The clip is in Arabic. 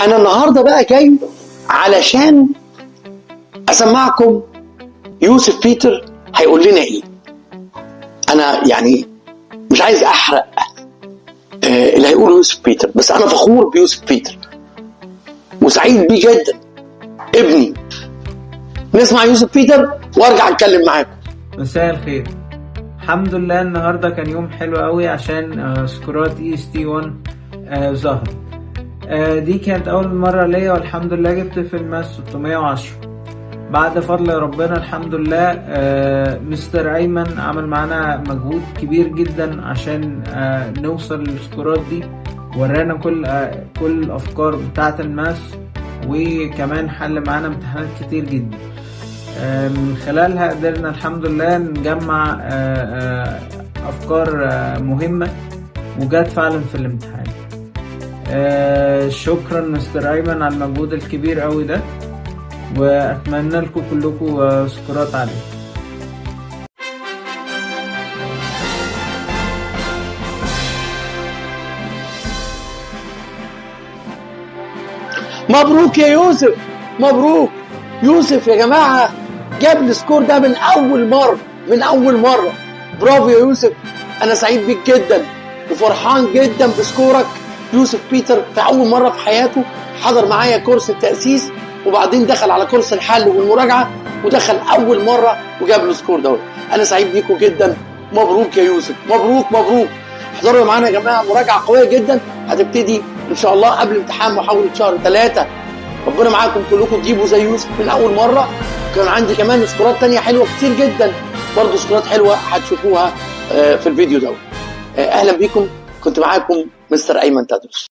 انا النهارده بقى جاي علشان اسمعكم يوسف بيتر هيقول لنا ايه. انا يعني مش عايز احرق اللي هيقوله يوسف بيتر، بس انا فخور بيوسف بيتر وسعيد بيه جدا ابني. نسمع يوسف بيتر وارجع اتكلم معاكم. مساء الخير. الحمد لله النهارده كان يوم حلو قوي عشان سكورات EST1 ظهرت. دي كانت اول مره ليا والحمد لله جبت في الماس 610 بعد فضل ربنا. الحمم لله مستر ايمن عمل معانا مجهود كبير جدا عشان نوصل للسكورات دي، ورانا كل الافكار بتاعه الماس، وكمان حل معانا امتحانات كتير جدا. من خلالها قدرنا الحمد لله نجمع افكار مهمة وجات فعلا في الامتحان. شكرا مستر ايمن على المجهود الكبير قوي ده، واتمنى لكم كلكم سكورات عالية. مبروك يا يوسف، مبروك. يوسف يا جماعة جاب السكور ده من أول مرة. برافو يا يوسف، أنا سعيد بيك جدا وفرحان جدا بسكورك. يوسف بيتر في أول مرة في حياته حضر معايا كورس التأسيس، وبعدين دخل على كورس الحل والمراجعة، ودخل أول مرة وجاب السكور ده. أنا سعيد بيكم جدا. مبروك يا يوسف، مبروك مبروك. احضروا معانا يا جماعة مراجعة قوية جدا هتبتدي إن شاء الله قبل امتحان محاولة شهر 3. ربنا معاكم كلكم تجيبوا زي يوسف من أول مرة. كان عندي كمان سكورات تانية حلوة كتير جدا، برضو سكورات حلوة هتشوفوها في الفيديو ده. أهلا بيكم، كنت معاكم مستر أيمن تدرس.